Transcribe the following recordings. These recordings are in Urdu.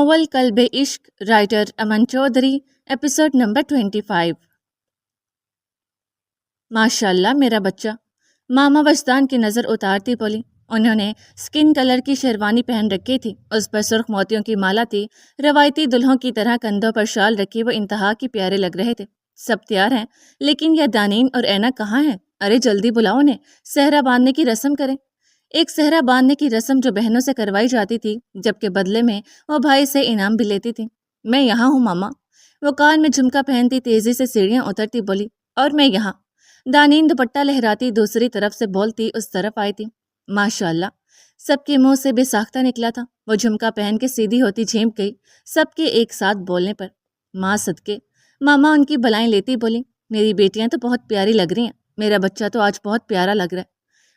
ناول قلب عشق، رائٹر امن چودھری، ایپیسوڈ نمبر 25۔ ماشاء اللہ میرا بچہ، ماما وجدان کی نظر اتارتی بولی۔ انہوں نے سکن کلر کی شیروانی پہن رکھی تھی، اس پر سرخ موتیوں کی مالا تھی، روایتی دلہوں کی طرح کندھوں پر شال رکھی وہ انتہا کی پیارے لگ رہے تھے۔ سب تیار ہیں، لیکن یہ دانین اور اینا کہاں ہیں؟ ارے جلدی بلاؤ انہیں، صحرا باندھنے کی رسم کریں۔ ایک صحرا باندھنے کی رسم جو بہنوں سے کروائی جاتی تھی، جبکہ بدلے میں وہ بھائی سے انعام بھی لیتی تھی۔ میں یہاں ہوں ماما، وہ کان میں جھمکا پہنتی تیزی سے سیڑھیاں اترتی بولی۔ اور میں یہاں، دانین دوپٹہ لہراتی دوسری طرف سے بولتی اس طرف آئی تھی۔ ماشاء اللہ، سب کے منہ سے بے ساختہ نکلا تھا۔ وہ جھمکا پہن کے سیدھی ہوتی جھیمک گئی سب کے ایک ساتھ بولنے پر۔ ماں صدقے، ماما ان کی بلائیں لیتی بولی۔ میری بیٹیاں تو بہت پیاری لگ رہی ہیں، میرا بچہ تو آج بہت پیارا لگ رہا ہے۔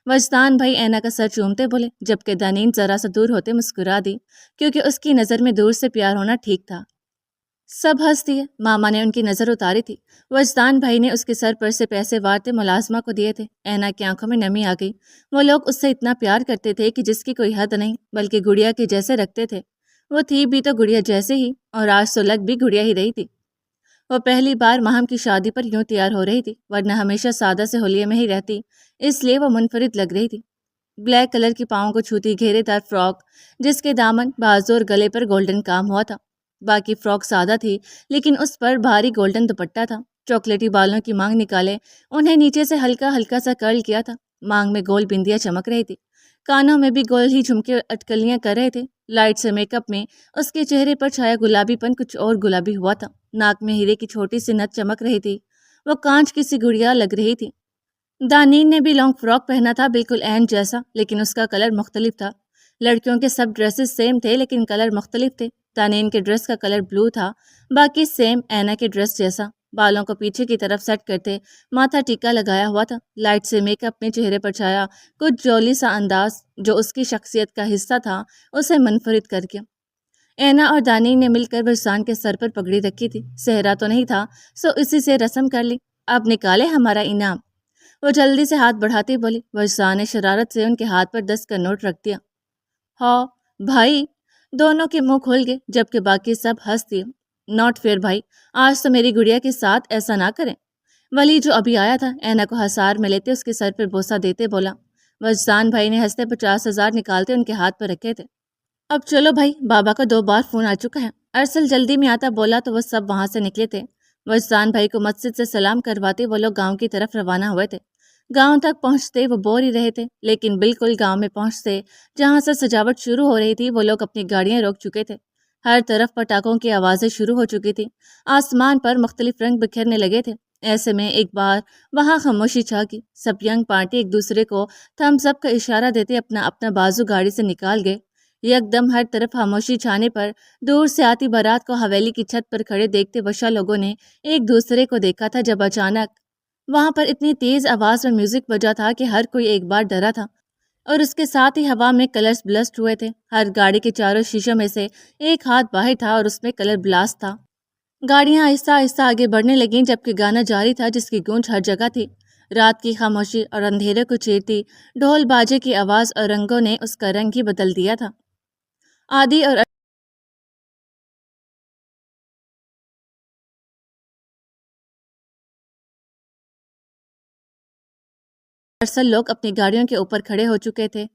وجدان بھائی اینا کا سر چومتے بولے، جبکہ دانین ذرا سا دور ہوتے مسکرا دی، کیونکہ اس کی نظر میں دور سے پیار ہونا ٹھیک تھا۔ سب ہنس دیے۔ ماما نے ان کی نظر اتاری تھی، وجدان بھائی نے اس کے سر پر سے پیسے وارتے ملازمہ کو دیے تھے۔ اینا کی آنکھوں میں نمی آ گئی۔ وہ لوگ اس سے اتنا پیار کرتے تھے کہ جس کی کوئی حد نہیں، بلکہ گڑیا کے جیسے رکھتے تھے۔ وہ تھی بھی تو گڑیا جیسے ہی، اور آج تو لگ بھی گڑیا ہی رہی تھی۔ وہ پہلی بار ماہم کی شادی پر یوں تیار ہو رہی تھی، ورنہ ہمیشہ سادہ سے حلیے میں ہی رہتی، اس لیے وہ منفرد لگ رہی تھی۔ بلیک کلر کی پاؤں کو چھوتی گھیرے دار فراک، جس کے دامن، بازو اور گلے پر گولڈن کام ہوا تھا۔ باقی فراک سادہ تھی، لیکن اس پر بھاری گولڈن دوپٹہ تھا۔ چاکلیٹی بالوں کی مانگ نکالے انہیں نیچے سے ہلکا ہلکا سا کرل کیا تھا۔ مانگ میں گول بندیاں چمک رہی تھی، کانوں میں بھی گول ہی جھمکے اٹکلیاں کر رہے تھے۔ لائٹ سے میک اپ میں اس کے چہرے پر چھایا گلابی پن کچھ اور گلابی ہوا تھا۔ ناک میں ہیرے کی چھوٹی سی نت چمک رہی تھی، وہ کانچ کی سی گڑیا لگ رہی تھی۔ دانین نے بھی لانگ فراک پہنا تھا، بالکل عین جیسا، لیکن اس کا کلر مختلف تھا۔ لڑکیوں کے سب ڈریسز سیم تھے، لیکن کلر مختلف تھے۔ دانین کے ڈریس کا کلر بلو تھا، باقی سیم اینا کے ڈریس جیسا۔ بالوں کو پیچھے کی طرف سیٹ کرتے ماتھا ٹیکا لگایا ہوا تھا۔ لائٹ سے میک اپ میں چہرے پر چھایا کچھ جولی سا انداز، جو اس کی شخصیت کا حصہ تھا، اسے منفرد کر کے۔ اینا اور دانین نے مل کر وجدان کے سر پر پگڑی رکھی تھی۔ صحرا تو نہیں تھا، سو اسی سے رسم کر لی۔ اب نکالے ہمارا انعام، وہ جلدی سے ہاتھ بڑھاتی بولی۔ وجدان نے شرارت سے ان کے ہاتھ پر 10 کا نوٹ رکھ دیا۔ ہاں بھائی، دونوں کے منہ کھل گئے، جبکہ باقی سب ہنس دیے۔ ناٹ فیئر بھائی، آج تو میری گڑیا کے ساتھ ایسا نہ کریں۔ ولی جو ابھی آیا تھا، اینا کو ہسار میں لیتے اس کے سر پر بوسہ دیتے بولا۔ وجدان بھائی نے ہنستے 50,000 نکالتے ان کے ہاتھ پر رکھے تھے۔ اب چلو بھائی، بابا کا 2 بار فون آ چکا ہے۔ ارسل جلدی میں آتا بولا تو وہ سب وہاں سے نکلے تھے۔ وجدان بھائی کو مسجد سے سلام کرواتے وہ لوگ گاؤں کی طرف روانہ ہوئے تھے۔ گاؤں تک پہنچتے وہ بول ہی رہے تھے، لیکن بالکل گاؤں میں پہنچتے جہاں سے سجاوٹ شروع ہو رہی تھی، وہ لوگ اپنی گاڑیاں روک چکے تھے۔ ہر طرف پٹاخوں کی آوازیں شروع ہو چکی تھی، آسمان پر مختلف رنگ بکھرنے لگے تھے۔ ایسے میں ایک بار وہاں خاموشی چھا گئی۔ سب ینگ پارٹی ایک دوسرے کو تھمز اپ کا اشارہ دیتے اپنا اپنا بازو گاڑی سے نکال گئے۔ یکدم ہر طرف خاموشی چھانے پر دور سے آتی بارات کو حویلی کی چھت پر کھڑے دیکھتے وشا لوگوں نے ایک دوسرے کو دیکھا تھا، جب اچانک وہاں پر اتنی تیز آواز میں میوزک بجا تھا کہ ہر کوئی ایک بار ڈرا تھا، اور اس کے ساتھ ہی ہوا میں کلرز بلسٹ ہوئے تھے۔ ہر گاڑی کے چاروں شیشوں میں سے ایک ہاتھ باہر تھا اور اس میں کلر بلاسٹ تھا۔ گاڑیاں آہستہ آہستہ آگے بڑھنے لگیں، جبکہ گانا جاری تھا جس کی گونج ہر جگہ تھی۔ رات کی خاموشی اور اندھیرے کو چیرتی ڈھول باجے کی آواز اور رنگوں نے اس کا رنگ ہی بدل دیا تھا۔ آدی اور ارسل لوگ اپنی گاڑیوں کے اوپر کھڑے ہو چکے تھے۔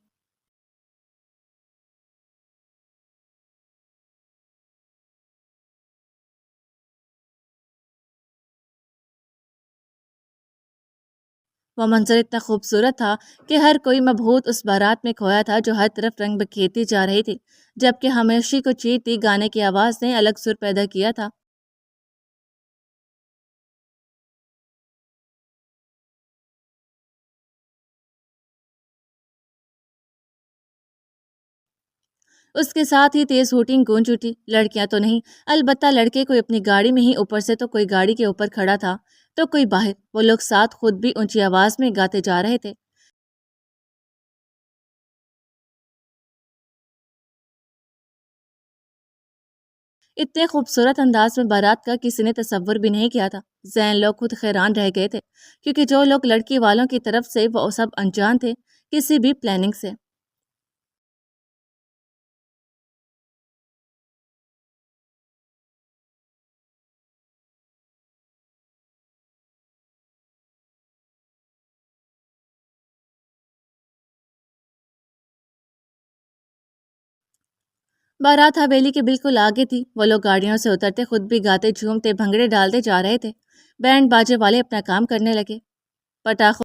وہ منظر اتنا خوبصورت تھا کہ ہر کوئی مبہوت اس بارات میں کھویا تھا جو ہر طرف رنگ بکھیرتی جا رہی تھی، جبکہ خاموشی کو چیرتی گانے کی آواز نے الگ سر پیدا کیا تھا۔ اس کے ساتھ ہی تیز ہوٹنگ گونج اٹھی۔ لڑکیاں تو نہیں، البتہ لڑکے، کوئی اپنی گاڑی میں ہی اوپر سے تو کوئی گاڑی کے اوپر کھڑا تھا تو کوئی باہر۔ وہ لوگ ساتھ خود بھی اونچی آواز میں گاتے جا رہے تھے۔ اتنے خوبصورت انداز میں بارات کا کسی نے تصور بھی نہیں کیا تھا۔ ذہن لوگ خود حیران رہ گئے تھے، کیونکہ جو لوگ لڑکی والوں کی طرف سے وہ سب انجان تھے کسی بھی پلاننگ سے۔ بارات حویلی کے بالکل آگے تھی۔ وہ لوگ گاڑیوں سے اترتے خود بھی گاتے جھومتے بھنگڑے ڈالتے جا رہے تھے۔ بینڈ باجے والے اپنا کام کرنے لگے۔ پٹاخوں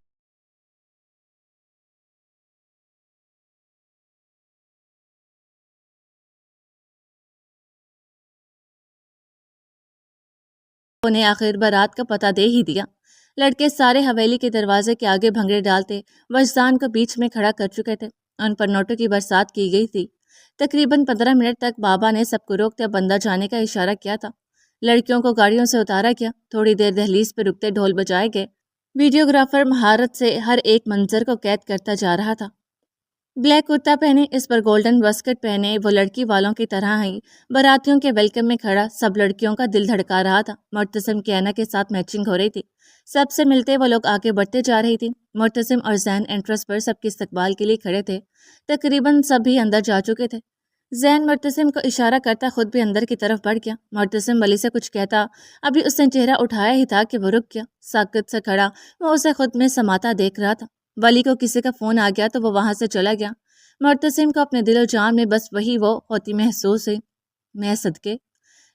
نے آخر بارات کا پتہ دے ہی دیا۔ لڑکے سارے حویلی کے دروازے کے آگے بھنگڑے ڈالتے وجدان کو بیچ میں کھڑا کر چکے تھے۔ ان پر نوٹوں کی برسات کی گئی تھی۔ تقریباً 15 منٹ تک بابا نے سب کو روکتے اب اندر جانے کا اشارہ کیا تھا۔ لڑکیوں کو گاڑیوں سے اتارا گیا۔ تھوڑی دیر دہلیز پہ رکتے ڈھول بجائے گئے۔ ویڈیوگرافر مہارت سے ہر ایک منظر کو قید کرتا جا رہا تھا۔ بلیک کرتا پہنے، اس پر گولڈن واسکٹ پہنے، وہ لڑکی والوں کی طرح ہی باراتیوں کے ویلکم میں کھڑا سب لڑکیوں کا دل دھڑکا رہا تھا۔ معتصم کی اینا کے ساتھ میچنگ ہو رہی تھی۔ سب سے ملتے وہ لوگ آگے بڑھتے جا رہی تھی۔ معتصم اور زین انٹرس پر سب کے استقبال کے لیے کھڑے تھے۔ تقریباً سب ہی اندر جا چکے تھے۔ زین معتصم کو اشارہ کرتا خود بھی اندر کی طرف بڑھ گیا۔ معتصم ولی سے کچھ کہتا، ابھی اس نے چہرہ اٹھایا ہی تھا کہ وہ رک گیا۔ ساکت سے کھڑا وہ اسے خود میں سماتا دیکھ رہا تھا۔ ولی کو کسی کا فون آ گیا تو وہ وہاں سے چلا گیا۔ معتصم کو اپنے دل و جان میں بس وہی وہ ہوتی محسوس ہوئی۔ میں صدقے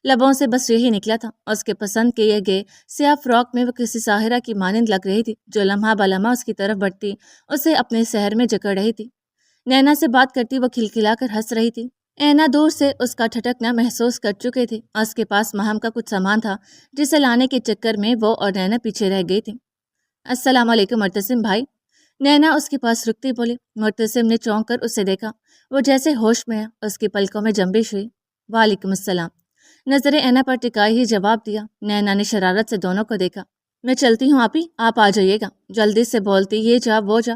لبوں سے بس یہی نکلا تھا۔ اس کے پسند کیے گئے سیاہ فراک میں وہ کسی ساحرہ کی مانند لگ رہی تھی جو لمحہ بلمحہ اس کی طرف بڑھتی اسے اپنے سحر میں جکڑ رہی تھی۔ نینا سے بات کرتی وہ کھلکھلا کر ہنس رہی تھی۔ اینا دور سے اس کا ٹھٹکنا محسوس کر چکے تھے۔ اس کے پاس مہم کا کچھ سامان تھا جسے لانے کے چکر میں وہ اور نینا پیچھے رہ گئی تھی۔ السلام علیکم معتصم بھائی، نینا اس کے پاس رکتی بولی۔ معتصم نے چونک کر اسے دیکھا۔ وہ جیسے ہوش میں ہے، اس کی پلکوں میں جنبش ہوئی۔ وعلیکم السلام، نظر اینا پر ٹکائے ہی جواب دیا۔ نینا نے شرارت سے دونوں کو دیکھا۔ میں چلتی ہوں آپی، آپ آ جائیے گا، جلدی سے بولتی یہ جا وہ جا۔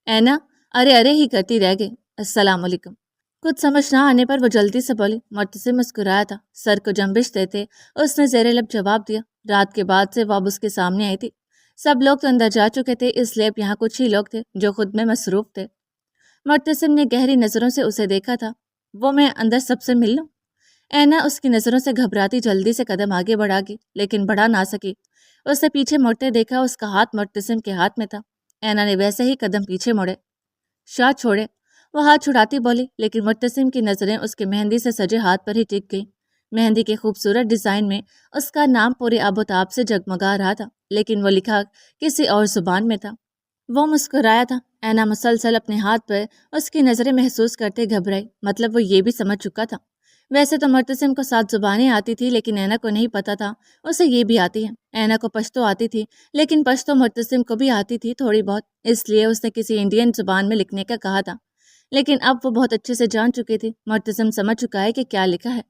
اینا ارے ارے ہی کرتی رہ گئی۔ السلام علیکم، کچھ سمجھ نہ آنے پر وہ جلدی سے بولی۔ معتصم مسکرایا تھا، سر کو جنبش دیتے اس نے زیر لب جواب دیا۔ رات کے بعد سے وہ اب اس کے سامنے آئی تھی۔ سب لوگ تو اندر جا چکے تھے، اس لیے اب یہاں کچھ ہی لوگ تھے جو خود میں مصروف تھے۔ معتصم نے گہری نظروں سے اسے دیکھا تھا۔ وہ میں اندر سب سے مل لوں؟ اینا اس کی نظروں سے گھبراتی جلدی سے قدم آگے بڑھا گئی، لیکن بڑھا نہ سکی۔ اسے پیچھے مڑتے دیکھا، اس کا ہاتھ معتصم کے ہاتھ میں تھا۔ اینا نے ویسے ہی قدم پیچھے موڑے۔ شاہ چھوڑے، وہ ہاتھ چھڑاتی بولی، لیکن معتصم کی نظریں اس کے مہندی سے سجے ہاتھ پر ہی ٹک گئی۔ مہندی کے خوبصورت ڈیزائن میں اس کا نام پورے آب و تاب سے جگمگا رہا تھا، لیکن وہ لکھا کسی اور زبان میں تھا۔ وہ مسکرایا تھا۔ اینا مسلسل اپنے ہاتھ پر اس کی نظریں محسوس کرتے گھبرائی، مطلب وہ یہ بھی سمجھ چکا تھا۔ ویسے تو معتصم کو 7 زبانیں آتی تھی، لیکن اینا کو نہیں پتا تھا اسے یہ بھی آتی ہیں۔ اینا کو پشتو آتی تھی، لیکن پشتو معتصم کو بھی آتی تھی تھوڑی بہت، اس لیے اس نے کسی انڈین زبان میں لکھنے کا کہا تھا۔ لیکن اب وہ بہت اچھے سے جان چکی تھی، معتصم سمجھ چکا ہے کہ کیا لکھا ہے۔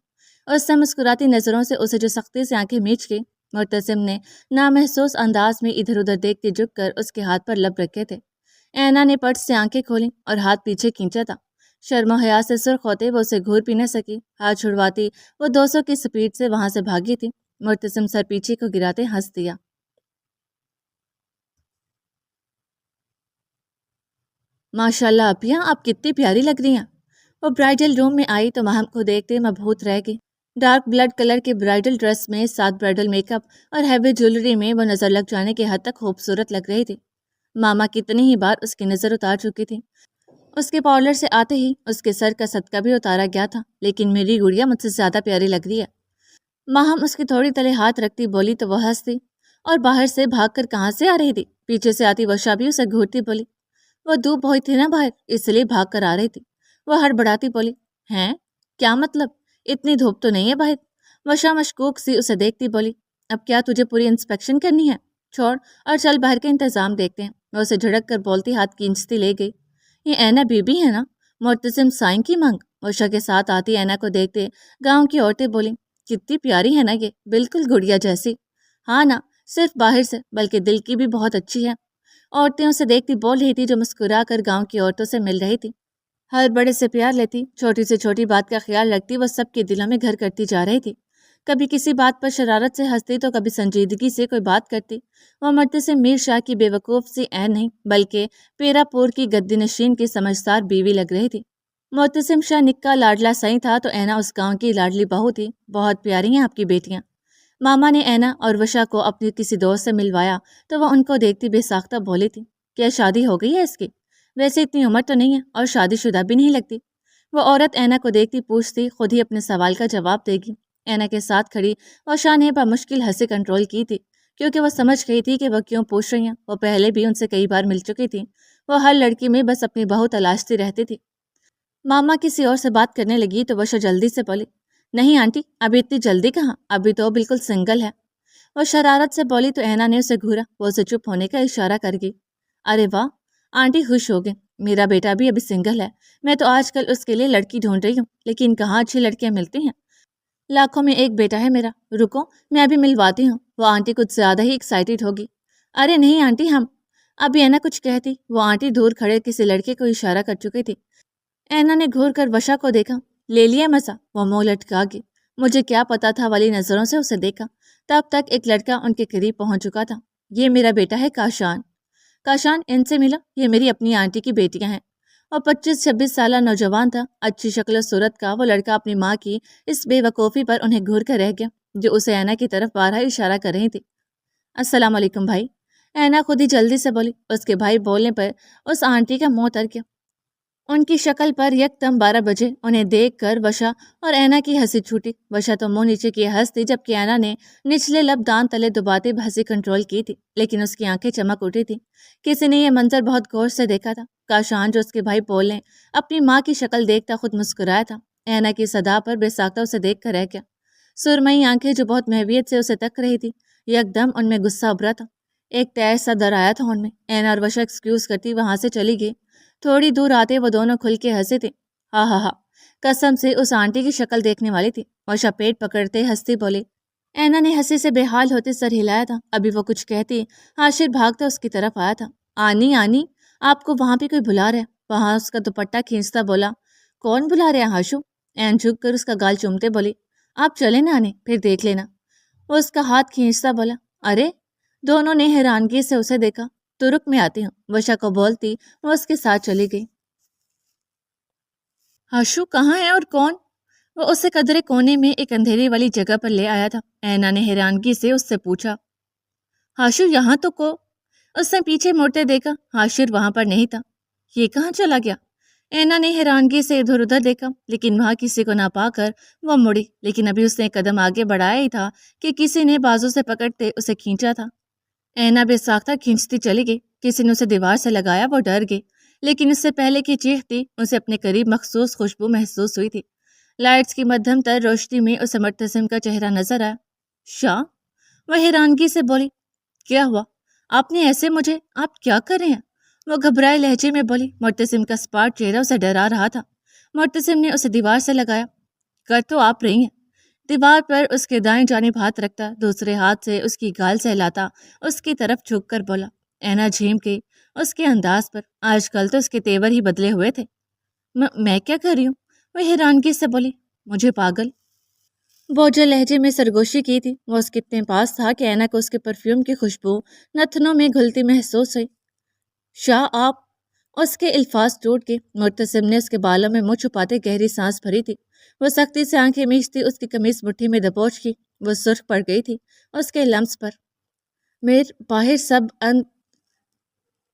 اس سے مسکراتی نظروں سے اسے جو سختی سے آنکھیں میچ گئی۔ معتصم نے نامحسوس انداز میں ادھر ادھر دیکھتے جھک کر اس کے ہاتھ پر لب رکھے تھے۔ اینا نے پٹ سے آنکھیں کھولیں اور ہاتھ پیچھے کھینچا تھا۔ شرم و حیا سے سرخ ہوتے وہ اسے گھور بھی نہ سکی۔ ہاتھ چھڑواتی وہ 200 کی سپیڈ سے وہاں سے بھاگی تھی۔ معتصم سر پیچھے کو گراتے ہنس دیا۔ ماشاءاللہ اپیا، آپ کتنی پیاری لگ رہی ہیں۔ وہ برائڈل روم میں آئی تو مہم کو دیکھتے مبہوت رہ گئی۔ ڈارک بلڈ کلر کے برائڈل ڈریس میں، ساتھ برائڈل میک اپ اور ہیوی جیولری میں وہ نظر لگ جانے کے حد تک خوبصورت لگ رہی تھی۔ ماما کتنی ہی بار اس کی نظر اتار چکی تھی۔ اس کے پارلر سے آتے ہی اس کے سر کا صدقہ بھی اتارا گیا تھا، لیکن میری گڑیا مجھ سے زیادہ پیاری لگ رہی ہے۔ ماہم اس کی تھوڑی تلے ہاتھ رکھتی بولی تو وہ ہنستی۔ اور باہر سے بھاگ کر کہاں سے آ رہی تھی؟ پیچھے سے آتی وشا بھی اسے گھورتی بولی۔ وہ دھوپ بہت تھی نا باہر، اس لیے بھاگ کر آ رہی تھی۔ وہ ہڑبڑاتی بولی۔ ہیں؟ کیا مطلب؟ اتنی دھوپ تو نہیں ہے باہر؟ وشا مشکوک سی اسے دیکھتی بولی۔ اب کیا تجھے پوری انسپیکشن کرنی ہے؟ چھوڑ اور چل باہر کے انتظام دیکھتے ہیں۔ وہ اسے جھڑک کر بولتی ہاتھ کھینچتی لے گئی۔ یہ اینا بی بی ہے نا؟ معتصم سائن کی مانگ۔ وشا کے ساتھ آتی اینا کو دیکھتے گاؤں کی عورتیں بولیں، کتنی پیاری ہے نا یہ، بالکل گڑیا جیسی۔ ہاں نا، صرف باہر سے بلکہ دل کی بھی بہت اچھی ہے۔ عورتیں اسے دیکھتی بول رہی تھی جو مسکرا کر گاؤں کی عورتوں سے مل رہی تھی۔ ہر بڑے سے پیار لیتی، چھوٹی سے چھوٹی بات کا خیال رکھتی، وہ سب کے دلوں میں گھر کرتی جا رہی تھی۔ کبھی کسی بات پر شرارت سے ہنستی تو کبھی سنجیدگی سے کوئی بات کرتی۔ وہ معتصم میر شاہ کی بے وقوف سی عین نہیں بلکہ پیرا پور کی گدی نشین کی سمجھدار بیوی لگ رہی تھی۔ معتصم شاہ نکا لاڈلا سئی تھا تو اینا اس گاؤں کی لاڈلی بہو تھی۔ بہت پیاری ہیں آپ کی بیٹیاں۔ ماما نے اینا اور وشا کو اپنی کسی دوست سے ملوایا تو وہ ان کو دیکھتی بے ساختہ بولی تھی، کیا شادی ہو گئی ہے اس کی؟ ویسے اتنی عمر تو نہیں ہے اور شادی شدہ بھی نہیں لگتی۔ وہ عورت اینا کو دیکھتی پوچھتی خود ہی اپنے سوال کا جواب دے گی۔ اینا کے ساتھ کھڑی اوشا نے بمشکل ہنسی کنٹرول کی تھی، کیونکہ وہ سمجھ گئی تھی کہ وہ کیوں پوچھ رہی ہیں۔ وہ پہلے بھی ان سے کئی بار مل چکی تھی۔ وہ ہر لڑکی میں بس اپنی بہو تلاشتی رہتی تھی۔ ماما کسی اور سے بات کرنے لگی تو وشا جلدی سے بولی، نہیں آنٹی، ابھی اتنی جلدی کہاں، ابھی تو بالکل سنگل ہے۔ وہ شرارت سے بولی تو اینا نے اسے گھورا۔ وہ اسے چپ ہونے کا اشارہ کر گئی۔ ارے واہ، آنٹی خوش ہو گئے، میرا بیٹا بھی ابھی سنگل ہے۔ میں تو آج کل اس کے لیے لڑکی ڈھونڈ رہی ہوں، لیکن کہاں اچھی لڑکیاں ملتی ہیں، لاکھوں میں ایک بیٹا ہے میرا۔ رکو، میں ابھی ملواتی ہوں۔ وہ آنٹی کچھ زیادہ ہی ایکسائٹیڈ ہوگی۔ ارے نہیں آنٹی، ہم ابھی اینا کچھ کہتی، وہ آنٹی دور کھڑے کسی لڑکے کو اشارہ کر چکی تھی۔ اینا نے گھور کر وشا کو دیکھا۔ لے لیا مزہ، وہ منہ لٹکا گئی۔ مجھے کیا پتا تھا والی نظروں سے اسے دیکھا۔ تب تک ایک لڑکا ان کے قریب پہنچ چکا تھا۔ یہ میرا بیٹا ہے کاشان۔ کاشان، ان سے ملا، یہ میری اپنی آنٹی کی بیٹیاں ہیں۔ وہ 25-26 سالہ نوجوان تھا، اچھی شکل و صورت کا۔ وہ لڑکا اپنی ماں کی اس بے وقوفی پر انہیں گھور کر رہ گیا، جو اسے اینا کی طرف بارہا اشارہ کر رہی تھی۔ السلام علیکم بھائی، اینا خود ہی جلدی سے بولی۔ اس کے بھائی بولنے پر اس آنٹی کا منہ تر گیا۔ ان کی شکل پر یکدم 12 بجے۔ انہیں دیکھ کر وشا اور اینا کی ہنسی چھوٹی۔ وشا تو منہ نیچے کیے ہنستی، جبکہ اینا نے نچلے لب دان تلے دباتے ہنسی کنٹرول کی تھی، لیکن اس کی آنکھیں چمک اٹھی تھی۔ کسی نے یہ منظر بہت غور سے دیکھا تھا۔ کاشان، جو اس کے بھائی بولنے اپنی ماں کی شکل دیکھتا خود مسکرایا تھا، اینا کی صدا پر بے ساختہ اسے دیکھ کر رہ گیا۔ سرمئی آنکھیں جو بہت محویت سے اسے تک رہی تھی، یکدم ان میں غصہ ابھرا تھا۔ ایک تیز سا ڈر آیا تھا ان میں۔ اینا اور وشا ایکسکیوز کرتی وہاں سے چلی گئی۔ تھوڑی دور آتے وہ دونوں کھل کے ہنسے تھے۔ ہاں ہاں ہاں، قسم سے اس آنٹی کی شکل دیکھنے والی تھی۔ وشا پیٹ پکڑتے ہنستی بولی۔ اینا نے ہنسی سے بے حال ہوتے سر ہلایا تھا۔ ابھی وہ کچھ کہتی، حاشر بھاگتا اس کی طرف آیا تھا۔ آنی آنی، آپ کو وہاں پہ کوئی بلا رہا ہے۔ وہاں اس کا دوپٹہ کھینچتا بولا۔ کون بلا رہے ہیں ہاشو؟ این جھک کر اس کا گال چومتے بولی۔ آپ چلیں نا آنے، پھر دیکھ لینا۔ وہ اس کا ہاتھ کھینچتا بولا۔ ارے، دونوں نے حیرانگی سے اسے دیکھا۔ تو رک، میں آتی ہوں، وشا کو بولتی وہ اس کے ساتھ چلی گئی۔ ہاشو کہاں ہے اور کون؟ وہ اسے قدرے کونے میں ایک اندھیری والی جگہ پر لے آیا تھا۔ اینا نے حیرانگی سے اس سے پوچھا۔ ہاشو یہاں تو کو؟ اس نے پیچھے مڑتے دیکھا، ہاشر وہاں پر نہیں تھا۔ یہ کہاں چلا گیا؟ اینا نے حیرانگی سے ادھر ادھر دیکھا، لیکن وہاں کسی کو نہ پا کر وہ مڑی۔ لیکن ابھی اس نے ایک قدم آگے بڑھایا ہی تھا کہ کسی نے بازو سے پکڑتے اسے کھینچا تھا۔ اینا بے ساختہ کھینچتی چلی گئی۔ کسی نے اسے دیوار سے لگایا، وہ ڈر گئی، لیکن اس سے پہلے کی چیختی اسے اپنے قریب مخصوص خوشبو محسوس ہوئی تھی۔ لائٹس کی مدھم تر روشنی میں اسے مرتسم کا چہرہ نظر آیا۔ شاہ، وہ حیرانگی سے بولی۔ کیا ہوا؟ آپ نے ایسے مجھے، آپ کیا کر رہے ہیں؟ وہ گھبرائے لہجے میں بولی۔ مرتسم کا سپاٹ چہرہ اسے ڈرا رہا تھا۔ مرتسم نے اسے دیوار سے لگایا۔ کر تو آپ رہی ہیں۔ دیوار پر اس کے دائیں جانب ہاتھ رکھتا، دوسرے ہاتھ سے اس کی گال سہلاتا، اس کی طرف جھک کر بولا۔ اینا جھیم گئی اس کے انداز پر۔ آج کل تو اس کے تیور ہی بدلے ہوئے تھے۔ میں کیا کر رہی ہوں؟ وہ حیرانگی سے بولی۔ مجھے پاگل، بوجھل لہجے میں سرگوشی کی تھی۔ وہ اس کے اتنے پاس تھا کہ اینا کو اس کے پرفیوم کی خوشبو نتنوں میں گھلتی محسوس ہوئی۔ شاہ آپ، اس کے الفاظ ٹوٹ گئے۔ مرتسم نے اس کے بالوں میں منہ چھپاتے گہری سانس بھری تھی۔ وہ سختی سے آنکھیں میچتی اس کی قمیص مٹھی میں دبوچ کی۔ وہ سرخ پڑ گئی تھی اس کے لمس پر۔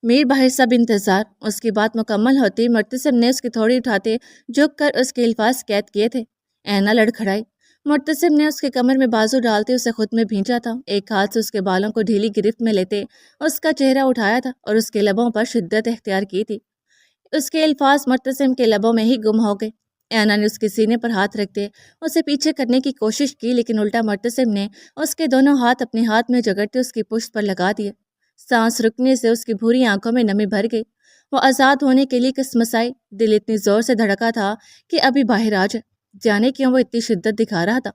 میر باہر سب انتظار۔ اس کی بات مکمل ہوتی مرتسم نے اس کی تھوڑی اٹھاتے جھک کر اس کے الفاظ قید کیے تھے۔ اینا لڑکھڑائی۔ مرتسم نے اس کے کمر میں بازو ڈالتے اسے خود میں بھینچا تھا۔ ایک ہاتھ سے اس کے بالوں کو ڈھیلی گرفت میں لیتے اس کا چہرہ اٹھایا تھا اور اس کے لبوں پر شدت اختیار کی تھی۔ اس کے الفاظ مرتسم کے لبوں میں ہی گم ہو گئے۔ اینا نے اس کے سینے پر ہاتھ رکھتے اسے پیچھے کرنے کی کوشش کی، لیکن الٹا مرتسم نے اس کے دونوں ہاتھ اپنے ہاتھ میں جگڑتے اس کی پشت پر لگا دیے۔ سانس رکنے سے اس کی بھوری آنکھوں میں نمی بھر گئی۔ وہ آزاد ہونے کے لیے کسمسائی۔ دل اتنی زور سے دھڑکا تھا کہ ابھی باہر آ جائے۔ جانے کیوں وہ اتنی شدت دکھا رہا تھا۔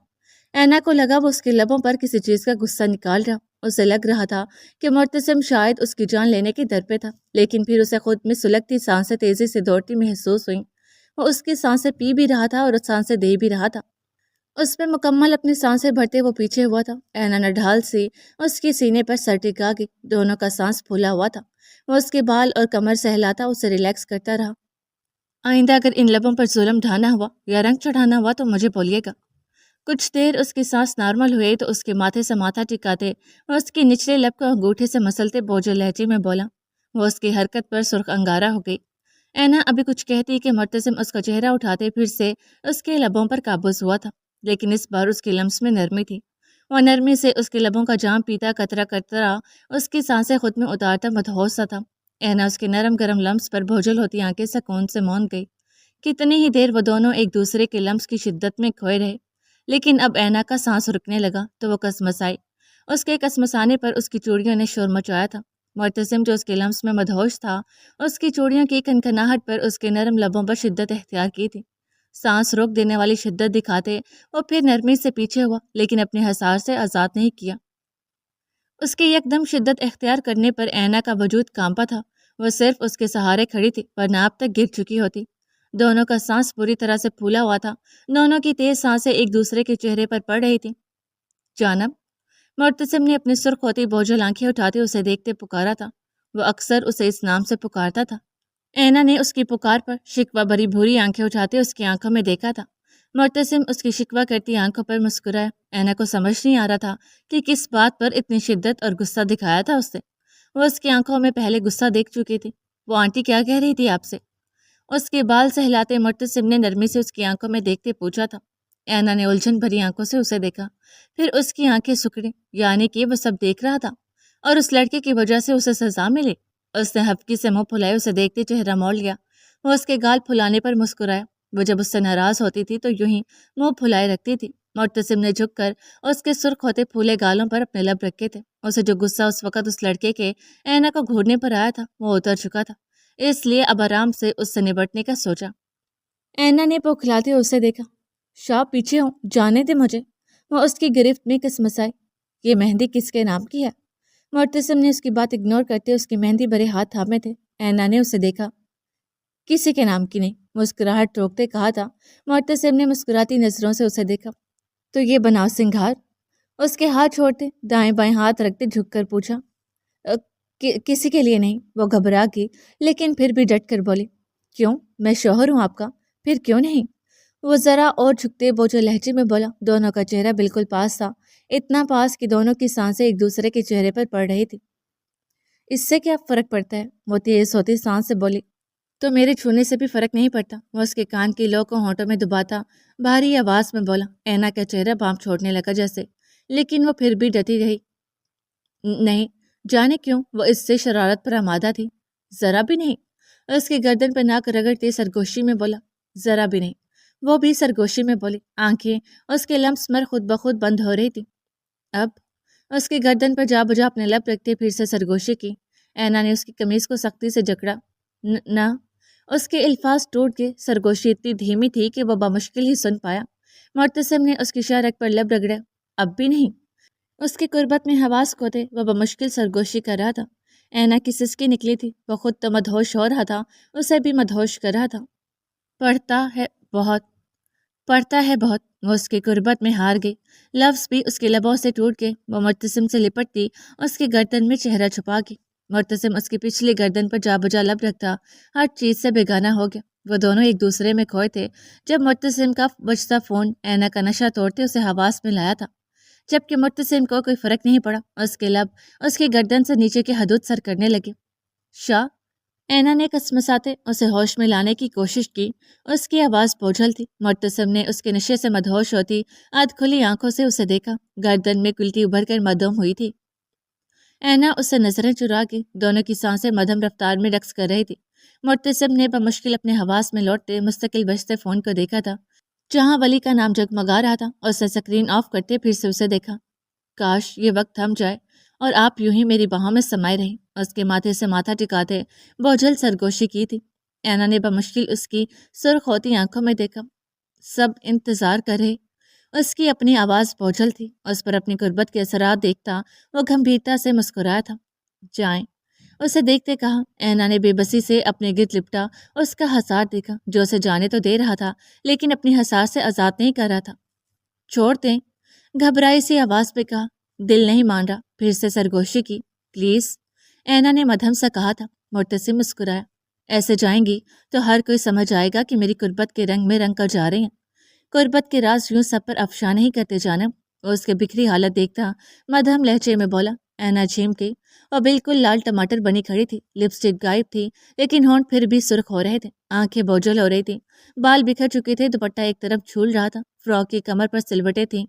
اینا کو لگا وہ اس کے لبوں پر کسی چیز کا غصہ نکال رہا۔ اسے لگ رہا تھا کہ مرتسم شاید اس کی جان لینے کی در پہ تھا، لیکن پھر اسے خود میں سلگتی سانسیں تیزی سے دوڑتی محسوس ہوئیں۔ وہ اس کی سانسیں پی بھی رہا تھا اور سانسیں دے بھی رہا تھا۔ اس میں مکمل اپنی سانسیں بھرتے وہ پیچھے ہوا تھا۔ اینا نے ڈھال سی اس کے سینے پر سر ٹکا گئی۔ دونوں کا سانس پھولا ہوا تھا۔ وہ اس کے بال اور کمر سہلاتا اسے ریلیکس کرتا رہا۔ آئندہ اگر ان لبوں پر ظلم ڈھانا ہوا یا رنگ چڑھانا ہوا تو مجھے بولیے گا۔ کچھ دیر اس کی سانس نارمل ہوئی تو اس کے ماتھے سے ماتھا ٹکاتے اور اس کے نچلے لب کو انگوٹھے سے مسلتے بوجھل لہجے میں بولا۔ وہ اس کی حرکت پر سرخ انگارہ ہو گئی۔ اینا ابھی کچھ کہتی کہ مرتسم اس کا چہرہ اٹھاتے پھر سے اس کے لبوں پر قابض ہوا تھا، لیکن اس بار اس کے لمس میں نرمی تھی۔ وہ نرمی سے اس کے لبوں کا جام پیتا قطرہ قطرہ اس کی سانسیں خود میں اتارتا مدہوش سا تھا۔ اینا اس کے نرم گرم لمس پر بوجھل ہوتی آنکھیں سکون سے مون گئی۔ کتنی ہی دیر وہ دونوں ایک دوسرے کے لمس کی شدت میں کھوئے رہے، لیکن اب اینا کا سانس رکنے لگا تو وہ کسمسائی۔ اس کے کسمسانے پر اس کی چوڑیوں نے شور مچایا تھا۔ مرتسم جو اس کے لمس میں مدہوش تھا، اس کی چوڑیوں کی کنکناہٹ پر اس کے نرم لبوں پر شدت اختیار کی تھی۔ سانس روک دینے والی شدت دکھاتے وہ پھر نرمی سے پیچھے ہوا، لیکن اپنے حصار سے آزاد نہیں کیا۔ اس کے یکدم شدت اختیار کرنے پر اینا کا وجود کانپا تھا۔ وہ صرف اس کے سہارے کھڑی تھی، ورنہ اب تک گر چکی ہوتی۔ دونوں کا سانس پوری طرح سے پھولا ہوا تھا۔ دونوں کی تیز سانسیں ایک دوسرے کے چہرے پر پڑ رہی تھیں۔ جانب، مرتسم نے اپنی سرخ ہوتی بوجھل آنکھیں اٹھاتے اسے دیکھتے پکارا تھا۔ وہ اکثر اسے اس نام سے پکارتا تھا۔ اینا نے اس کی پکار پر شکوہ بھری بھوری آنکھیں اٹھاتے اس کی آنکھوں میں دیکھا تھا۔ مرتسم اس کی شکوہ کرتی آنکھوں پر مسکرایا۔ اینا کو سمجھ نہیں آ رہا تھا کہ کس بات پر اتنی شدت اور غصہ دکھایا تھا اس سے۔ وہ اس کی آنکھوں میں پہلے غصہ دیکھ چکی تھی۔ وہ آنٹی کیا کہہ رہی تھی آپ سے؟ اس کے بال سہلاتے مرتسم نے نرمی سے اس کی آنکھوں میں دیکھتے پوچھا تھا۔ اینا نے الجھن بھری آنکھوں سے اسے دیکھا، پھر اس کی آنکھیں سکڑی، یعنی کہ وہ سب دیکھ رہا تھا اور اس لڑکے کی وجہ سے اسے سزا ملی۔ اس نے ہفکی سے منہ پھلائے اسے دیکھتے چہرہ موڑ لیا۔ وہ اس کے گال پھلانے پر مسکرایا۔ وہ جب اس سے ناراض ہوتی تھی تو یوں ہی منہ پھلائے رکھتی تھی۔ مرتسم نے جھک کر اس کے سرخ ہوتے پھولے گالوں پر اپنے لب رکھے تھے۔ اسے جو غصہ اس وقت اس لڑکے کے اینا کو گھورنے پر آیا تھا وہ اتر چکا تھا، اس لیے اب آرام سے اس سے نبٹنے کا سوچا۔ اینا نے بوکھلاتے اسے دیکھا۔ شاہ پیچھے ہوں، جانے دے مجھے۔ وہ اس کی گرفت میں کسمسائی۔ یہ مہندی کس کے نام کی ہے؟ مرتسم نے اس کی بات اگنور کرتے اس کی مہندی بھرے ہاتھ تھامے تھے۔ اینا نے اسے دیکھا۔ کسی کے نام کی نہیں، مسکراہٹ روکتے کہا تھا۔ مرتسم نے مسکراتی نظروں سے اسے دیکھا۔ تو یہ بناؤ سنگھار؟ اس کے ہاتھ چھوڑتے دائیں بائیں ہاتھ رکھتے جھک کر پوچھا۔ کسی کے لیے نہیں۔ وہ گھبرا گئی، لیکن پھر بھی ڈٹ کر بولی۔ کیوں؟ میں شوہر ہوں آپ کا، پھر کیوں نہیں؟ وہ ذرا اور جھکتے بوجھل لہجے میں بولا۔ دونوں کا چہرہ بالکل پاس تھا، اتنا پاس کہ دونوں کی سانسیں ایک دوسرے کے چہرے پر پڑ رہی تھی۔ اس سے کیا فرق پڑتا ہے؟ وہ تیز ہوتی سانس سے بولی۔ تو میرے چھونے سے بھی فرق نہیں پڑتا۔ وہ اس کے کان کی لو کو ہونٹوں میں دباتا بھاری آواز میں بولا۔ اینا کا چہرہ بھانپ چھوڑنے لگا جیسے، لیکن وہ پھر بھی ڈٹی رہی۔ نہیں، جانے کیوں وہ اس سے شرارت پر آمادہ تھی۔ ذرا بھی نہیں۔ اس کی گردن پر ناک رگڑتے سرگوشی میں بولا۔ ذرا بھی نہیں۔ وہ بھی سرگوشی میں بولی۔ آنکھیں اس کے لمس پر خود بخود بند ہو رہی تھی۔ اب اس کی گردن پر جا بجا اپنے لب رکھتے پھر سے سرگوشی کی۔ اینا نے اس کی قمیض کو سختی سے جکڑا۔ نہ، اس کے الفاظ ٹوٹ گئے۔ سرگوشی اتنی دھیمی تھی کہ وہ بمشکل ہی سن پایا۔ مرتسم نے اس کی شہرک پر لب رگڑا۔ اب بھی نہیں۔ اس کی قربت میں حواس کھوتے وہ بمشکل سرگوشی کر رہا تھا۔ اینا کی سسکی نکلی تھی۔ وہ خود تو مدہوش ہو رہا تھا، اسے بھی مدہوش کر رہا تھا۔ پڑھتا ہے بہت۔ وہ اس کی قربت میں ہار گئی۔ لفظ بھی اس کے لبوں سے ٹوٹ گئے۔ وہ مرتسم سے لپٹتی اس کی گردن میں چہرہ چھپا گئی۔ مرتسم اس کی پچھلی گردن پر جا بجا لب رکھتا ہر چیز سے بیگانہ ہو گیا۔ وہ دونوں ایک دوسرے میں کھوئے تھے جب مرتسم کا بجتا فون اینا کا نشہ توڑتے اسے حواس میں لایا تھا، جبکہ مرتسم کو کوئی فرق نہیں پڑا۔ اس کے لب اس کی گردن سے نیچے کے حدود سر کرنے لگے۔ شاہ، اینا نے کسمساتے اسے ہوش میں لانے کی کوشش کی۔ اس کی آواز بوجھل تھی۔ مرتسم نے اس کے نشے سے مدہوش ہوتی آدھ کھلی آنکھوں سے اسے دیکھا۔ گردن میں کلٹی ابھر کر مدھم ہوئی تھی۔ اینا اس سے نظریں چرا گئی۔ دونوں کی سانسیں مدھم رفتار میں رقص کر رہی تھی۔ مرتسم نے بمشکل اپنے حواس میں لوٹتے مستقل بجتے فون کو دیکھا تھا، جہاں ولی کا نام جگمگا رہا تھا۔ اس نے سکرین آف کرتے پھر سے اسے دیکھا۔ کاش یہ وقت تھم جائے اور آپ یوں ہی میری باہوں میں سمائے رہیں۔ اس کے ماتھے سے ماتھا ٹکاتے بوجھل سرگوشی کی تھی۔ اینا نے بمشکل اس کی سرخ ہوتی آنکھوں میں دیکھا۔ سب انتظار کر رہے۔ اس کی اپنی آواز بوجھل تھی۔ اس پر اپنی قربت کے اثرات دیکھتا وہ گمبھیرتا سے مسکرایا تھا۔ جائیں، اسے دیکھتے کہا۔ اینا نے بے بسی سے اپنے گرد لپٹا اس کا حصار دیکھا، جو اسے جانے تو دے رہا تھا لیکن اپنی حصار سے آزاد نہیں کر رہا تھا۔ چھوڑ دیں، گھبرائی سی آواز پہ کہا۔ دل نہیں مان رہا۔ پھر سے سرگوشی کی۔ پلیز، اینا نے مدھم سا کہا تھا۔ مرتسم مسکرایا۔ ایسے جائیں گی تو ہر کوئی سمجھ آئے گا کہ میری قربت کے رنگ میں رنگ کر جا رہے ہیں۔ قربت کے راز یوں سب پر افشا نہیں کرتے جانب۔ وہ اس کے بکھری حالت دیکھتا مدھم لہجے میں بولا۔ اینا جھیم گئی اور بالکل لال ٹماٹر بنی کھڑی تھی. لپسٹک غائب تھی لیکن ہونٹ پھر بھی سرخ ہو رہے تھے. آنکھیں بوجھل ہو رہی تھی. بال بکھر چکے تھے. دوپٹہ ایک طرف جھول رہا تھا. فراک کی کمر پر سلوٹیں تھیں.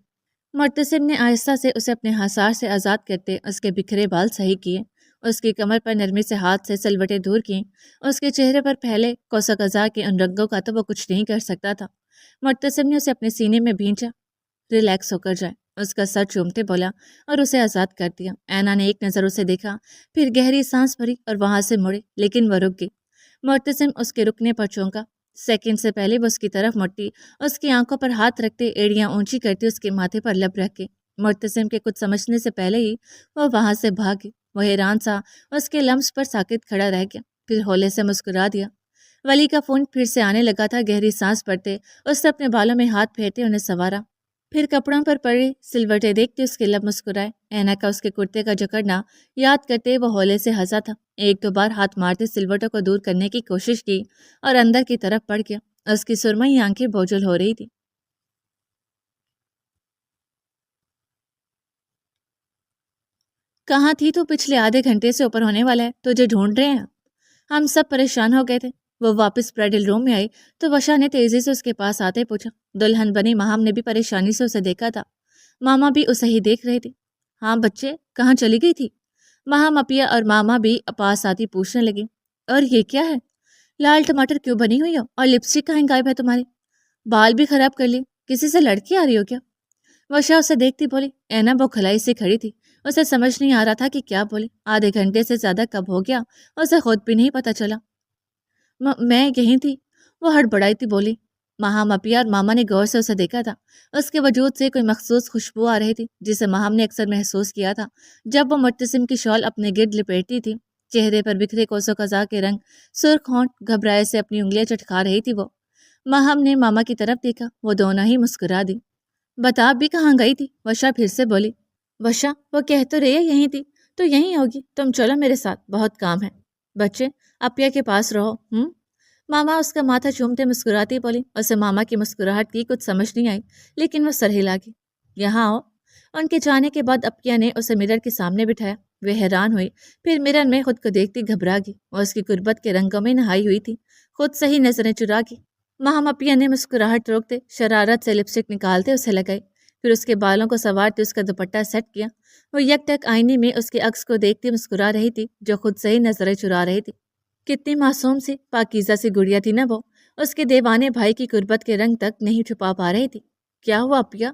مرتسم نے آہستہ سے اسے اپنے حصار سے آزاد کرتے اس کے بکھرے بال صحیح کیے. اس کی کمر پر نرمی سے ہاتھ سے سلوٹیں دور کیں. اس کے چہرے پر پھیلے کوسہ قزح کے ان رنگوں کا تو وہ کچھ نہیں کر سکتا تھا. مرتسم نے اسے اپنے سینے میں بھینچا. ریلیکس ہو کر جائے. اس کا سر چومتے بولا اور اسے آزاد کر دیا. اینا نے ایک نظر اسے دیکھا, پھر گہری سانس بھری اور وہاں سے مڑی, لیکن وہ رک گئی. مرتسم اس کے رکنے پر چونکا. سیکنڈ سے پہلے وہ اس کی طرف مڑتی, اس کی آنکھوں پر ہاتھ رکھتے, ایڑیاں اونچی کرتی, اس کے ماتھے پر لب رکھ کے. مرتسم کے کچھ سمجھنے سے پہلے ہی وہ وہاں سے بھاگ گئی. وہ حیران سا اس کے لمس پر ساکت کھڑا رہ گیا, پھر ہولے سے مسکرا دیا. ولی کا فون پھر سے آنے لگا تھا. گہری سانس بھرتے اس نے اپنے بالوں میں ہاتھ پھیرتے انہیں سنوارا. پھر کپڑوں پر پڑی سلوٹیں دیکھتے اس کے لب مسکرائے. اینا کا اس کے کرتے کا جکڑنا یاد کرتے وہ ہولے سے ہنسا تھا. ایک دو بار ہاتھ مارتے سلوٹوں کو دور کرنے کی کوشش کی اور اندر کی طرف پڑ گیا. اس کی سرمئی آنکھیں بوجھل ہو رہی تھی. کہاں تھی تو پچھلے آدھے گھنٹے سے اوپر ہونے والا ہے, تجھے ڈھونڈ رہے ہیں. ہم سب پریشان ہو گئے تھے. وہ واپس برائڈل روم میں آئی تو وشا نے تیزی سے اس کے پاس آتے پوچھا. دلہن بنی ماہم نے بھی پریشانی سے اسے دیکھا تھا. ماما بھی اسے ہی دیکھ رہی تھی. ہاں بچے, کہاں چلی گئی تھی؟ ماہم اپیا اور ماما بھی پاس آتی پوچھنے لگی. اور یہ کیا ہے؟ لال ٹماٹر کیوں بنی ہوئی ہو, اور لپسٹک کہیں غائب ہے تمہاری؟ بال بھی خراب کر لی, کسی سے لڑکی آ رہی ہو کیا؟ وشا اسے دیکھتی بولی. اینا بوکھلائی سے کھڑی تھی. اسے سمجھ نہیں آ رہا تھا کہ کیا بولے. آدھے گھنٹے سے زیادہ کب ہو گیا اسے خود بھی نہیں پتا چلا. میں یہیں تھی, وہ ہڑبڑائی تھی بولی. ماہم اپیا اور ماما نے غور سے اسے دیکھا تھا. اس کے وجود سے کوئی مخصوص خوشبو آ رہی تھی جسے ماہم نے اکثر محسوس کیا تھا جب وہ مرتسم کی شال اپنے گرد لپیٹتی تھی. چہرے پر بکھرے کوسو قزح کے رنگ, سرخ ہونٹ, گھبرائے سے اپنی انگلیاں چٹکا رہی تھی وہ. ماہم نے ماما کی طرف دیکھا. وہ دونوں ہی مسکرا دی. بتا بھی کہاں گئی تھی؟ وشا پھر سے بولی. وشا, وہ کہہ تو رہی ہے یہیں تھی, تو یہیں ہوگی. تم چلو میرے ساتھ, بہت کام ہے. بچے اپیا کے پاس رہو. ماما اس کا ماتھا چومتے مسکراتی بولی. اسے ماما کی مسکراہٹ کی کچھ سمجھ نہیں آئی, لیکن وہ سر ہلا گئی. یہاں آؤ. ان کے جانے کے بعد اپیا نے اسے مرر کے سامنے بٹھایا. وہ حیران ہوئی, پھر مرر میں خود کو دیکھتی گھبرا گئی. وہ اس کی غربت کے رنگوں میں نہائی ہوئی تھی. خود سے ہی نظریں چرا گئی. ماہم اپیا نے مسکراہٹ روکتے شرارت سے لپسٹک نکالتے اسے لگائی. پھر اس کے بالوں کو سنوارتے اس کا دوپٹہ سیٹ کیا. وہ یک ٹک آئینے میں اس کے عکس کو دیکھتی مسکرا رہی تھی جو خود سے ہی نظریں چرا رہی تھی. کتنی معصوم سی پاکیزہ سی گڑیا تھی نا وہ. اس کے دیوانے بھائی کی غربت کے رنگ تک نہیں چھپا پا رہی تھی. کیا ہوا اپیا,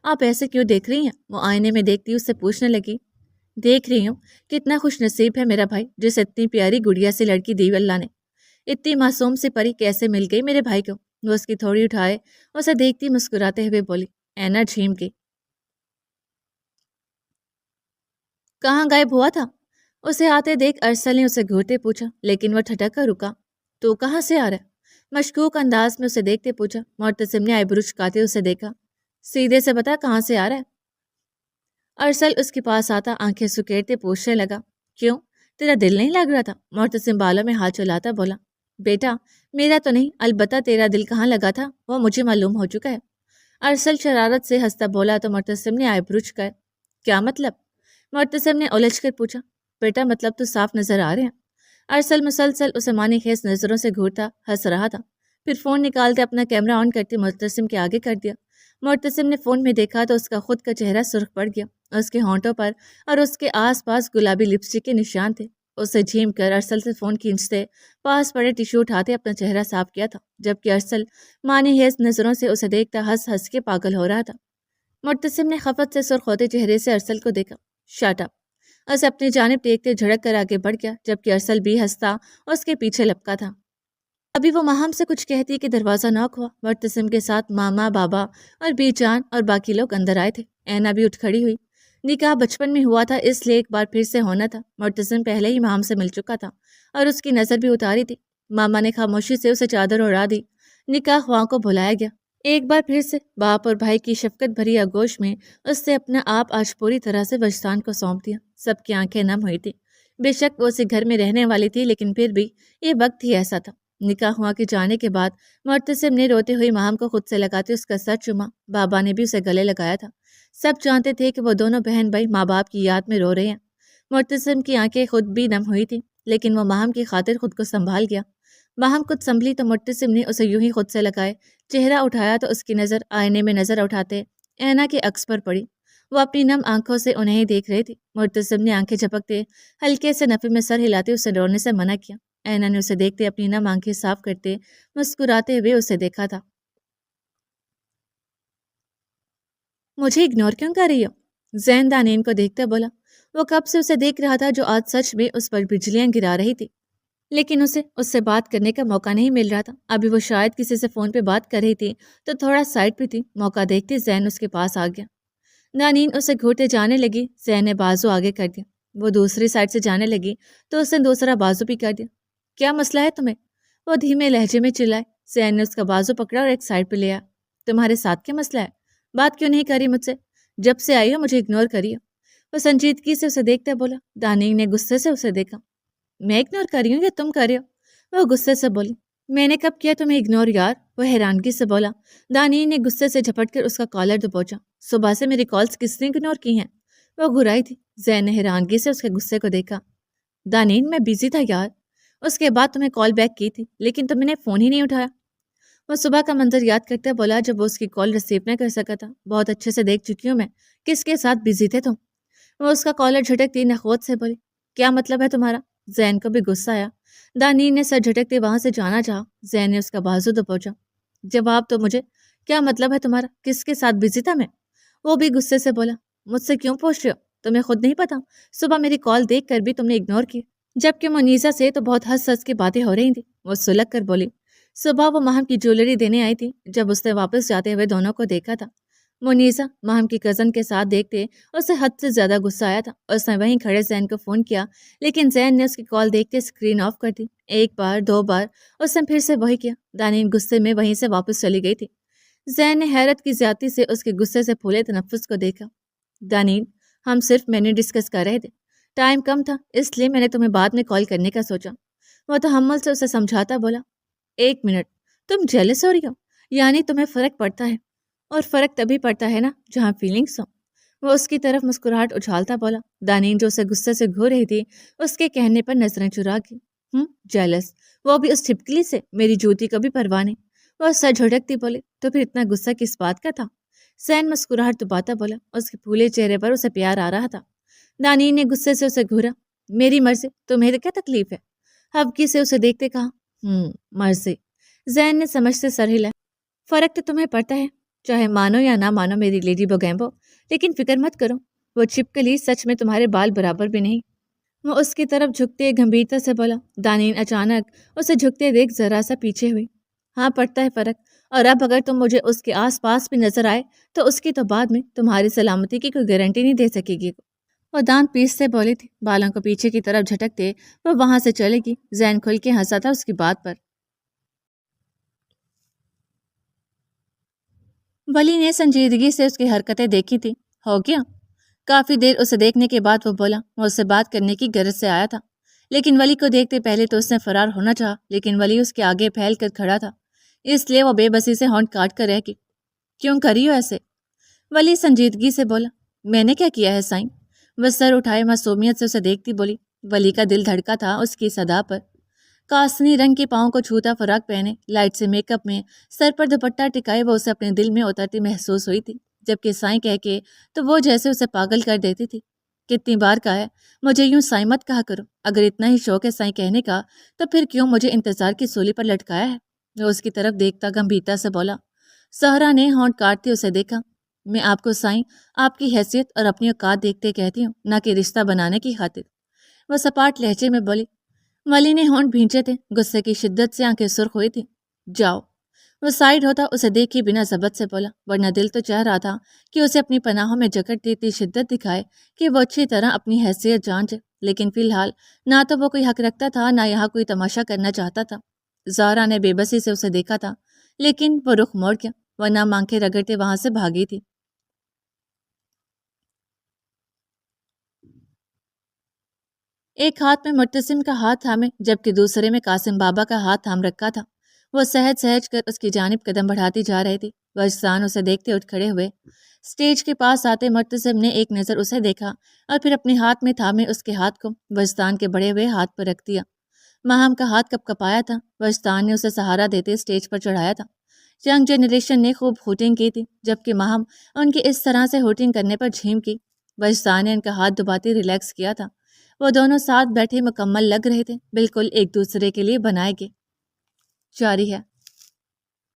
آپ ایسے کیوں دیکھ رہی ہیں؟ وہ آئینے میں دیکھتی اس سے پوچھنے لگی. دیکھ رہی ہوں کتنا خوش نصیب ہے میرا بھائی جسے اتنی پیاری گڑیا سی لڑکی دی اللہ نے. اتنی معصوم سی پری کیسے مل گئی میرے بھائی کو؟ وہ اس کی تھوڑی اٹھائے اسے دیکھتی مسکراتے ہوئے بولی. اینا جھیم گئی. کہاں غائب ہوا تھا؟ اسے آتے دیکھ ارسل نے اسے گھورتے پوچھا, لیکن وہ ٹھٹک کر رکا. تو کہاں سے آ رہا ہے؟ مشکوک انداز میں اسے دیکھتے پوچھا. مرتسم نے آئیبرو چکاتے اسے دیکھا. سیدھے سے بتا کہاں سے آ رہا ہے؟ ارسل اس کے پاس آتا آنکھیں سکیڑتے پوچھنے لگا. کیوں, تیرا دل نہیں لگ رہا تھا؟ مرتسم بالوں میں ہاتھ چلاتا بولا. بیٹا میرا تو نہیں, البتہ تیرا دل کہاں لگا تھا وہ مجھے معلوم ہو چکا ہے. ارسل شرارت سے ہنستا بولا تو مرتسم نے آئیبرو چکائے. کیا مطلب؟ مرتسم نے الجھ کر پوچھا. بیٹا مطلب تو صاف نظر آ رہے ہیں. ارسل مسلسل اسے معنی خیز نظروں سے گھورتا ہنس رہا تھا. پھر فون نکالتے اپنا کیمرہ آن کرتے مرتسم کے آگے کر دیا. مرتسم نے فون میں دیکھا تو اس کا خود کا چہرہ سرخ پڑ گیا. اس کے ہونٹوں پر اور اس کے آس پاس گلابی لپسٹک کے نشان تھے. اسے جھیم کر ارسل سے فون کھینچتے پاس پڑے ٹیشو اٹھاتے اپنا چہرہ صاف کیا تھا, جبکہ ارسل معنی خیز نظروں سے اسے دیکھتا ہنس ہنس کے پاگل ہو رہا تھا. مرتسم نے خفت سے سرخ ہوتے چہرے سے ارسل کو دیکھا. Shut up. اسے اپنی جانب دیکھتے جھڑک کر آگے بڑھ گیا, جبکہ ارسل بھی ہنستا اس کے پیچھے لپکا تھا. ابھی وہ ماہم سے کچھ کہتی کہ دروازہ ناک ہوا. مرتسم کے ساتھ ماما, بابا اور بی جان اور باقی لوگ اندر آئے تھے. اینا بھی اٹھ کھڑی ہوئی. نکاح بچپن میں ہوا تھا, اس لیے ایک بار پھر سے ہونا تھا. مرتسم پہلے ہی ماہم سے مل چکا تھا اور اس کی نظر بھی اتاری تھی. ماما نے خاموشی سے اسے چادر اڑا دی. نکاح خواہ کو بلایا گیا. ایک بار پھر سے باپ اور بھائی کی شفقت بھری آگوش میں اس سے اپنا آپ آج پوری طرح سے وجدان کو سونپ دیا. سب کی آنکھیں نم ہوئی تھی. بے شک وہ اسی گھر میں رہنے والی تھی, لیکن پھر بھی یہ وقت ہی ایسا تھا. نکاح ہوا کے جانے کے بعد مرتسم نے روتے ہوئے ماہم کو خود سے لگاتے اس کا سر چوما. بابا نے بھی اسے گلے لگایا تھا. سب جانتے تھے کہ وہ دونوں بہن بھائی ماں باپ کی یاد میں رو رہے ہیں. مرتسم کی آنکھیں خود بھی نم ہوئی تھی، لیکن وہ ماہم کی خاطر خود کو سنبھال گیا۔ ماہم کچھ سنبھلی تو مرتسم نے اسے یوں ہی خود سے لگائے، چہرہ اٹھایا تو اس کی نظر آئینے میں نظر اٹھاتے اینا کے عکس پر پڑی۔ وہ اپنی نم آنکھوں سے انہیں ہی دیکھ رہی تھی۔ مرتسم نے آنکھیں جھپکتے ہلکے سے نفی میں سر ہلاتے اسے رونے سے منع کیا۔ اینا نے اسے دیکھتے اپنی نم آنکھیں صاف کرتے مسکراتے ہوئے اسے دیکھا تھا۔ مجھے اگنور کیوں کر رہی ہو؟ زین دانین کو دیکھتے بولا۔ وہ کب سے اسے دیکھ رہا تھا جو آج سچ میں اس پر بجلیاں گرا رہی تھی، لیکن اسے اس سے بات کرنے کا موقع نہیں مل رہا تھا۔ ابھی وہ شاید کسی سے فون پہ بات کر رہی تھی تو تھوڑا سائڈ پہ تھی۔ موقع دیکھتے زین اس کے پاس آ گیا۔ دانین اسے گھورتے جانے لگی۔ زین نے بازو آگے کر دیا۔ وہ دوسری سائڈ سے جانے لگی تو اس نے دوسرا بازو بھی کر دیا۔ کیا مسئلہ ہے تمہیں؟ وہ دھیمے لہجے میں چلائے۔ زین نے اس کا بازو پکڑا اور ایک سائڈ پہ لیا۔ تمہارے ساتھ کیا مسئلہ ہے؟ بات کیوں نہیں کری مجھ سے؟ جب سے آئی ہو مجھے اگنور کری ہو۔ وہ سنجیدگی سے اسے دیکھتے بولا۔ دانین نے غصے سے اسے دیکھا۔ میں اگنور کر رہی ہوں یا تم کر رہے ہو؟ وہ غصے سے بولی۔ میں نے کب کیا تمہیں اگنور یار؟ وہ حیرانگی سے بولا۔ دانین نے غصے سے جھپٹ کر اس کا کالر دبوچا۔ صبح سے میری کالز کس نے اگنور کی ہیں؟ وہ گھرائی تھی۔ زین نے حیرانگی سے اس کے غصے کو دیکھا۔ دانین میں بیزی تھا یار، اس کے بعد تمہیں کال بیک کی تھی لیکن تم نے فون ہی نہیں اٹھایا۔ وہ صبح کا منظر یاد کرتے بولا جب وہ اس کی کال ریسیو نہ کر سکا تھا۔ بہت اچھے سے دیکھ چکی ہوں میں کس کے ساتھ بیزی تھے تم۔ وہ اس کا کالر جھٹکتی نخوت سے بولی۔ کیا مطلب ہے تمہارا؟ زین کو بھی غصہ آیا۔ دانین نے سر جھٹکتے وہاں سے جانا چاہا۔ زین نے اس کا بازو دبوچا۔ جواب تو مجھے، کیا مطلب ہے تمہارا؟ کس کے ساتھ بزی تھا میں؟ وہ بھی غصے سے بولا۔ مجھ سے کیوں پوچھ رہے ہو؟ تمہیں خود نہیں پتا؟ صبح میری کال دیکھ کر بھی تم نے اگنور کی، جبکہ منیزا سے تو بہت ہنس ہنس کی باتیں ہو رہی تھیں۔ وہ سلگ کر بولی۔ صبح وہ ماہم کی جویلری دینے آئی تھی۔ جب اس نے واپس جاتے ہوئے دونوں کو دیکھا تھا، منیزا ماہم کی کزن کے ساتھ دیکھتے اسے حد سے زیادہ غصہ آیا تھا۔ اس نے وہیں کھڑے زین کو فون کیا، لیکن زین نے اس کی کال دیکھتے اسکرین آف کر دی۔ ایک بار دو بار اس نے پھر سے وہی کیا۔ دانین غصے میں وہیں سے واپس چلی گئی تھی۔ زین نے حیرت کی زیادتی سے اس کے غصے سے پھولے تنفس کو دیکھا۔ دانین، ہم صرف مینیو ڈسکس کر رہے تھے، ٹائم کم تھا اس لیے میں نے تمہیں بعد میں کال کرنے کا سوچا۔ وہ تحمل سے اسے سمجھاتا بولا۔ ایک منٹ، تم جیلس ہو رہی ہو؟ یعنی تمہیں فرق پڑتا ہے، اور فرق تبھی پڑتا ہے نا جہاں فیلنگس ہوں۔ وہ اس کی طرف مسکراہٹ اچھالتا بولا۔ دانین جو اسے غصے سے گھور رہی تھی اس کے کہنے پر نظریں چرا گئی۔ جیلس؟ وہ بھی اس چھپکلی سے؟ میری جوتی کا بھی پرواہ نہیں۔ وہ سر جھٹکتی بولے۔ تو پھر اتنا غصہ کس بات کا تھا؟ زین مسکراہٹ دباتا بولا۔ اس کے پھولے چہرے پر اسے پیار آ رہا تھا۔ دانین نے غصے سے اسے گھورا۔ میری مرضی، تمہیں کیا تکلیف ہے؟ ہبکی سے اسے دیکھتے کہا۔ مرضی۔ زین نے سمجھ سے سر ہلایا۔ فرق تو تمہیں پڑتا ہے، چاہے مانو یا نہ مانو میری لیڈی بوگیمبو، لیکن فکر مت کرو، وہ چھپکلی سچ میں تمہارے بال برابر بھی نہیں۔ وہ اس کی طرف جھکتے گمبھیرتا سے بولا۔ دانین اچانک اسے جھکتے دیکھ ذرا سا پیچھے ہوئی۔ ہاں پڑتا ہے فرق، اور اب اگر تم مجھے اس کے آس پاس بھی نظر آئے تو اس کی تو بعد میں تمہاری سلامتی کی کوئی گارنٹی نہیں دے سکے گی۔ وہ دانت پیس سے بولی تھی۔ بالوں کو پیچھے کی طرف جھٹکتے وہ وہاں سے چلے گی۔ زین کھل کے ہنسا تھا اس کی بات پر۔ ولی نے سنجیدگی سے اس کی حرکتیں دیکھی تھی۔ ہو گیا؟ کافی دیر اسے دیکھنے کے بعد وہ بولا۔ وہ اس سے بات کرنے کی غرض سے آیا تھا، لیکن ولی کو دیکھتے پہلے تو اس نے فرار ہونا چاہا، لیکن ولی اس کے آگے پھیل کر کھڑا تھا، اس لیے وہ بے بسی سے ہونٹ کاٹ کر رہ گئی۔ کیوں کری ہو ایسے؟ ولی سنجیدگی سے بولا۔ میں نے کیا کیا ہے سائن؟ وہ سر اٹھائے معصومیت سے اسے دیکھتی بولی۔ ولی کا دل دھڑکا تھا اس کی صدا پر۔ کاسنی رنگ کے پاؤں کو چھوتا فراق پہنے، لائٹ سے میک اپ میں، سر پر دوپٹہ ٹکائے وہ اسے اپنے دل میں اترتی محسوس ہوئی تھی، جبکہ سائیں کہہ کے تو وہ جیسے اسے پاگل کر دیتی تھی۔ کتنی بار کہا ہے مجھے یوں سائیں مت کہا کرو، اگر اتنا ہی شوق ہے سائیں کہنے کا تو پھر کیوں مجھے انتظار کی سولی پر لٹکایا ہے؟ وہ اس کی طرف دیکھتا گمبھیرتا سے بولا۔ سہرا نے ہونٹ کاٹتے اسے دیکھا۔ میں آپ کو سائیں آپ کی حیثیت اور اپنی اوقات دیکھتے کہتی ہوں، نہ کہ رشتہ بنانے کی خاطر، وہ سپاٹ لہجے میں بولی۔ ولی نے ہونٹ بھینچے تھے، غصے کی شدت سے آنکھیں سرخ ہوئی تھی۔ جاؤ۔ وہ سائڈ ہوتا اسے دیکھے بنا ضبط سے بولا، ورنہ دل تو چاہ رہا تھا کہ اسے اپنی پناہوں میں جکڑ دیتی شدت دکھائے کہ وہ اچھی طرح اپنی حیثیت جانچے، لیکن فی الحال نہ تو وہ کوئی حق رکھتا تھا نہ یہاں کوئی تماشا کرنا چاہتا تھا۔ زہرا نے بے بسی سے اسے دیکھا تھا، لیکن وہ رخ موڑ گیا، ورنہ آنکھیں رگڑتے وہاں سے بھاگی تھی۔ ایک ہاتھ میں مرتسم کا ہاتھ تھامے جبکہ دوسرے میں قاسم بابا کا ہاتھ تھام رکھا تھا۔ وہ سہج سہج کر اس کی جانب قدم بڑھاتی جا رہی تھی۔ وجدان اسے دیکھتے اٹھ کھڑے ہوئے۔ اسٹیج کے پاس آتے مرتسم نے ایک نظر اسے دیکھا اور پھر اپنے ہاتھ میں تھامے اس کے ہاتھ کو وجدان کے بڑے ہوئے ہاتھ پر رکھ دیا۔ ماہم کا ہاتھ کپ کپایا تھا۔ وجدان نے اسے سہارا دیتے اسٹیج پر چڑھایا تھا۔ ینگ جنریشن نے خوب ہوٹنگ کی تھی، جبکہ ماہم ان کی اس طرح سے ہوٹنگ کرنے پر جھیم کی۔ وجدان نے ان کا ہاتھ دباتے ریلیکس کیا تھا۔ وہ دونوں ساتھ بیٹھے مکمل لگ رہے تھے، بالکل ایک دوسرے کے لیے بنائے گئے۔ جاری ہے۔